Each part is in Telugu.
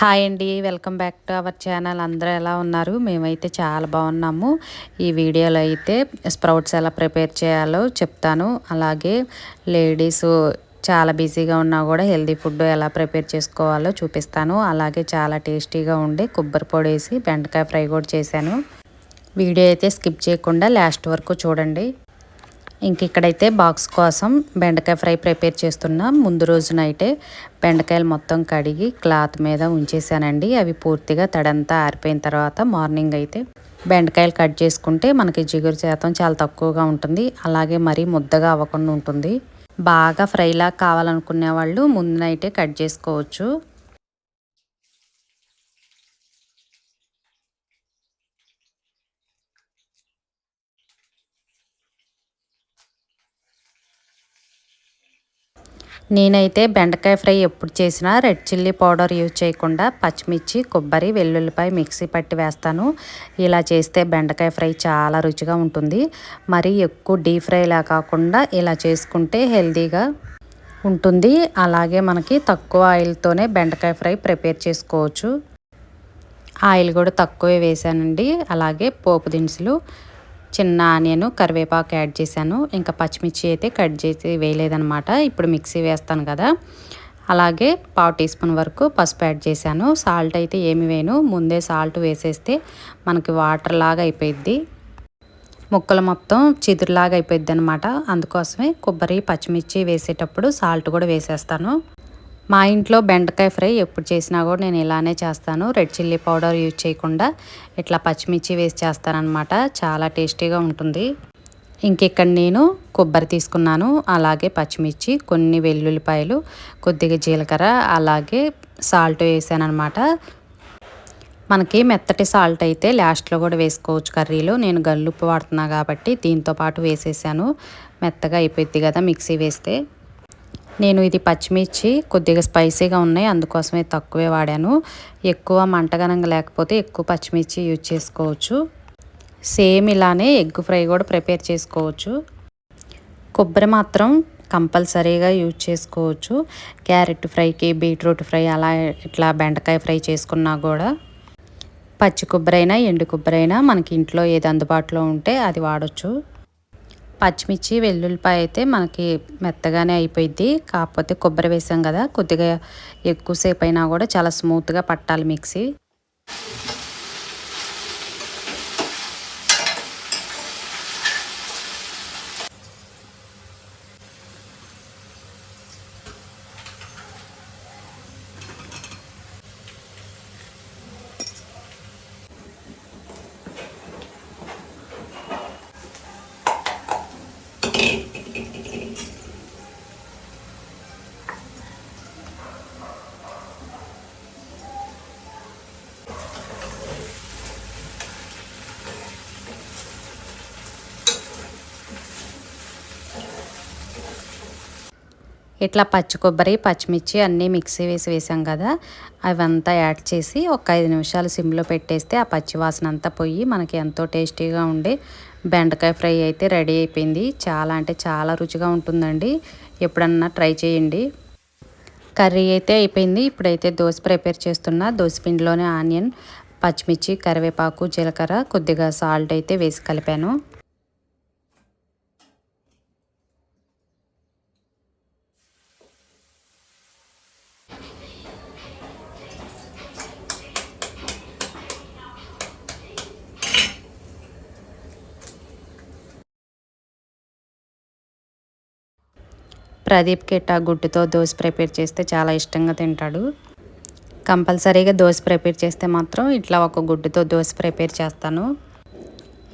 హాయ్ అండి, welcome back to our channel. అందరూ ఎలా ఉన్నారు? మేమైతే చాలా బాగున్నాము. ఈ వీడియోలో అయితే స్ప్రౌట్స్ ఎలా ప్రిపేర్ చేయాలో చెప్తాను. అలాగే లేడీస్ చాలా బిజీగా ఉన్నా కూడా హెల్దీ ఫుడ్ ఎలా ప్రిపేర్ చేసుకోవాలో చూపిస్తాను. అలాగే చాలా టేస్టీగా ఉండే కొబ్బరి పొడి వేసి బెండకాయ ఫ్రై కూడా చేశాను. వీడియో అయితే స్కిప్ చేయకుండా లాస్ట్ వరకు చూడండి. ఇంక ఇక్కడైతే బాక్స్ కోసం బెండకాయ ఫ్రై ప్రిపేర్ చేస్తున్నా. ముందు రోజు నైటే బెండకాయలు మొత్తం కడిగి క్లాత్ మీద ఉంచేసానండి. అవి పూర్తిగా తడంతా ఆరిపోయిన తర్వాత మార్నింగ్ అయితే బెండకాయలు కట్ చేసుకుంటే మనకి జిగురు శాతం చాలా తక్కువగా ఉంటుంది. అలాగే మరీ ముద్దగా అవ్వకుండా ఉంటుంది. బాగా ఫ్రైలా కావాలనుకునే వాళ్ళు ముందు నైటే కట్ చేసుకోవచ్చు. నేనైతే బెండకాయ ఫ్రై ఎప్పుడు చేసినా రెడ్ చిల్లీ పౌడర్ యూజ్ చేయకుండా పచ్చిమిర్చి, కొబ్బరి, వెల్లుల్లిపాయ మిక్సీ పట్టి వేస్తాను. ఇలా చేస్తే బెండకాయ ఫ్రై చాలా రుచిగా ఉంటుంది. మరి ఎక్కువ డీప్ ఫ్రైలా కాకుండా ఇలా చేసుకుంటే హెల్తీగా ఉంటుంది. అలాగే మనకి తక్కువ ఆయిల్తోనే బెండకాయ ఫ్రై ప్రిపేర్ చేసుకోవచ్చు. ఆయిల్ కూడా తక్కువే వేసానండి. అలాగే పోపు దినుసులు, చిన్న ఆనియన్, కరివేపాకు యాడ్ చేశాను. ఇంకా పచ్చిమిర్చి అయితే కట్ చేసి వేయలేదనమాట. ఇప్పుడు మిక్సీ వేస్తాను కదా. అలాగే 1/2 టీ స్పూన్ వరకు పసుపు యాడ్ చేశాను. సాల్ట్ అయితే ఏమి వేయను. ముందే సాల్ట్ వేసేస్తే మనకి వాటర్ లాగా అయిపోయిద్ది, ముక్కలు మొత్తం చిదురులాగా అయిపోయిద్ది అనమాట. అందుకోసమే కొబ్బరి, పచ్చిమిర్చి వేసేటప్పుడు సాల్ట్ కూడా వేసేస్తాను. మా ఇంట్లో బెండకాయ ఫ్రై ఎప్పుడు చేసినా కూడా నేను ఇలానే చేస్తాను. రెడ్ చిల్లీ పౌడర్ యూజ్ చేయకుండా ఇట్లా పచ్చిమిర్చి వేసి చేస్తానన్నమాట. చాలా టేస్టీగా ఉంటుంది. ఇంకెక్కడ నేను కొబ్బరి తీసుకున్నాను, అలాగే పచ్చిమిర్చి, కొన్ని వెల్లుల్లిపాయలు, కొద్దిగా జీలకర్ర, అలాగే సాల్ట్ వేసాను అనమాట. మనకి మెత్తటి సాల్ట్ అయితే లాస్ట్లో కూడా వేసుకోవచ్చు కర్రీలో. నేను గల్లుప్పు వాడుతున్నా కాబట్టి దీంతో పాటు వేసేసాను. మెత్తగా అయిపోద్ది కదా మిక్సీ వేస్తే. నేను ఇది పచ్చిమిర్చి కొద్దిగా స్పైసీగా ఉన్నాయి, అందుకోసమే తక్కువే వాడాను. ఎక్కువ మంటగనంగా లేకపోతే ఎక్కువ పచ్చిమిర్చి యూజ్ చేసుకోవచ్చు. సేమ్ ఇలానే ఎగ్ ఫ్రై కూడా ప్రిపేర్ చేసుకోవచ్చు. కొబ్బరి మాత్రం కంపల్సరీగా యూజ్ చేసుకోవచ్చు. క్యారెట్ ఫ్రైకి, బీట్రూట్ ఫ్రై, అలా ఇట్లా బెండకాయ ఫ్రై చేసుకున్నా కూడా పచ్చి కొబ్బరి అయినా ఎండు కొబ్బరి అయినా మనకి ఇంట్లో ఏది అందుబాటులో ఉంటే అది వాడచ్చు. పచ్చిమిర్చి, వెల్లుల్లిపాయ అయితే మనకి మెత్తగానే అయిపోయింది. కాకపోతే కొబ్బరి వేసాం కదా, కొద్దిగా ఎక్కువసేపు అయినా కూడా చాలా స్మూత్గా పట్టాలి మిక్సీ. ఇట్లా పచ్చి కొబ్బరి, పచ్చిమిర్చి అన్నీ మిక్సీ వేసాం కదా, అవంతా యాడ్ చేసి ఒక 5 నిమిషాలు సిమ్లో పెట్టేస్తే ఆ పచ్చి వాసన అంతా పోయి మనకి ఎంతో టేస్టీగా ఉండే బెండకాయ ఫ్రై అయితే రెడీ అయిపోయింది. చాలా అంటే చాలా రుచిగా ఉంటుందండి. ఎప్పుడన్నా ట్రై చేయండి. కర్రీ అయితే అయిపోయింది. ఇప్పుడైతే దోశ ప్రిపేర్ చేస్తున్నా. దోశ పిండిలోనే ఆనియన్, పచ్చిమిర్చి, కరివేపాకు, జీలకర్ర, కొద్దిగా సాల్ట్ అయితే వేసి కలిపాను. ప్రదీప్కి ఇట్టా గుడ్డుతో దోశ ప్రిపేర్ చేస్తే చాలా ఇష్టంగా తింటాడు. కంపల్సరీగా దోశ ప్రిపేర్ చేస్తే మాత్రం ఇట్లా ఒక గుడ్డుతో దోశ ప్రిపేర్ చేస్తాను.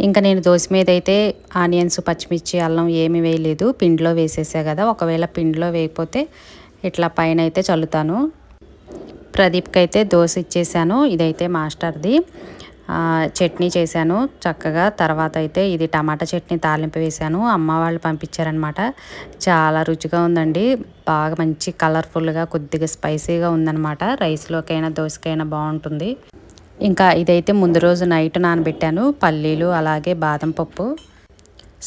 ఇంకా నేను దోశ మీద అయితే ఆనియన్స్, పచ్చిమిర్చి, అల్లం ఏమి వేయలేదు. పిండిలో వేసేసా కదా. ఒకవేళ పిండిలో వేయకపోతే ఇట్లా పైన అయితే చల్లుతాను. ప్రదీప్కి అయితే దోశ ఇచ్చేసాను. ఇదైతే మాస్టర్ది. చట్నీ చేశాను చక్కగా. తర్వాత అయితే ఇది టమాటా చట్నీ తాలింపు వేశాను. అమ్మ వాళ్ళు పంపించారనమాట. చాలా రుచిగా ఉందండి. బాగా మంచి కలర్ఫుల్గా, కొద్దిగా స్పైసీగా ఉందన్నమాట. రైస్లోకైనా దోశకైనా బాగుంటుంది. ఇంకా ఇదైతే ముందు రోజు నైట్ నానబెట్టాను. పల్లీలు, అలాగే బాదం పప్పు,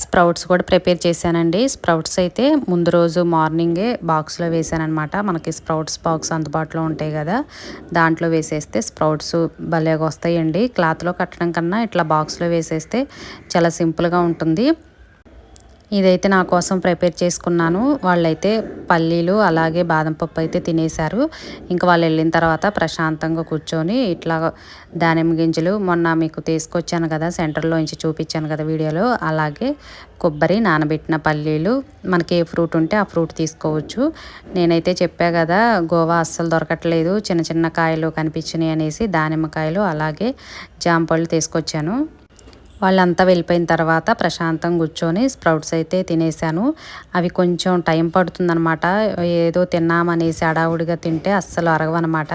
స్ప్రౌట్స్ కూడా ప్రిపేర్ చేశానండి. స్ప్రౌట్స్ అయితే ముందు రోజు మార్నింగే బాక్స్లో వేసానమాట. మనకి స్ప్రౌట్స్ బాక్స్ అందుబాటులో ఉంటాయి కదా, దాంట్లో వేసేస్తే స్ప్రౌట్స్ భలేగా వస్తాయండి. క్లాత్లో కట్టడం కన్నా ఇట్లా బాక్స్లో వేసేస్తే చాలా సింపుల్గా ఉంటుంది. ఇదైతే నా కోసం ప్రిపేర్ చేసుకున్నాను. వాళ్ళైతే పల్లీలు అలాగే బాదం పప్పు అయితే తినేశారు. ఇంకా వాళ్ళు వెళ్ళిన తర్వాత ప్రశాంతంగా కూర్చొని ఇట్లా దానిమ్మ గింజలు మొన్న మీకు తీసుకొచ్చాను కదా, సెంటర్లో నుంచి చూపించాను కదా వీడియోలో, అలాగే కొబ్బరి, నానబెట్టిన పల్లీలు, మనకి ఏ ఫ్రూట్ ఉంటే ఆ ఫ్రూట్ తీసుకోవచ్చు. నేనైతే చెప్పా కదా గోవా అస్సలు దొరకట్లేదు, చిన్న చిన్న కాయలు కనిపించినాయి అనేసి దానిమ్మకాయలు అలాగే జాంపళ్ళు తీసుకొచ్చాను. వాళ్ళంతా వెళ్ళిపోయిన తర్వాత ప్రశాంతంగా కూర్చొని స్ప్రౌట్స్ అయితే తినేసాను. అవి కొంచెం టైం పడుతుందనమాట. ఏదో తిన్నామనేసి హడావుడిగా తింటే అస్సలు అరగవన్నమాట.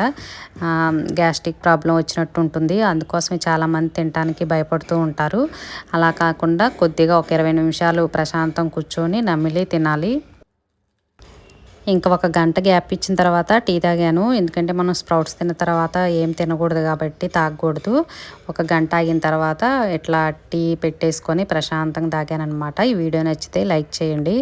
గ్యాస్ట్రిక్ ప్రాబ్లం వచ్చినట్టు ఉంటుంది. అందుకోసమే చాలామంది తినడానికి భయపడుతూ ఉంటారు. అలా కాకుండా కొద్దిగా ఒక 20 నిమిషాలు ప్రశాంతం కూర్చొని నమిలి తినాలి. ఇంకా ఒక గంట గ్యాప్ ఇచ్చిన తర్వాత టీ తాగాను. ఎందుకంటే మనం స్ప్రౌట్స్ తిన్న తర్వాత ఏం తినకూడదు కాబట్టి తాగకూడదు. ఒక గంట ఆగిన తర్వాత ఇట్లా టీ పెట్టేసుకొని ప్రశాంతంగా తాగాను అనమాట. ఈ వీడియో నచ్చితే లైక్ చేయండి.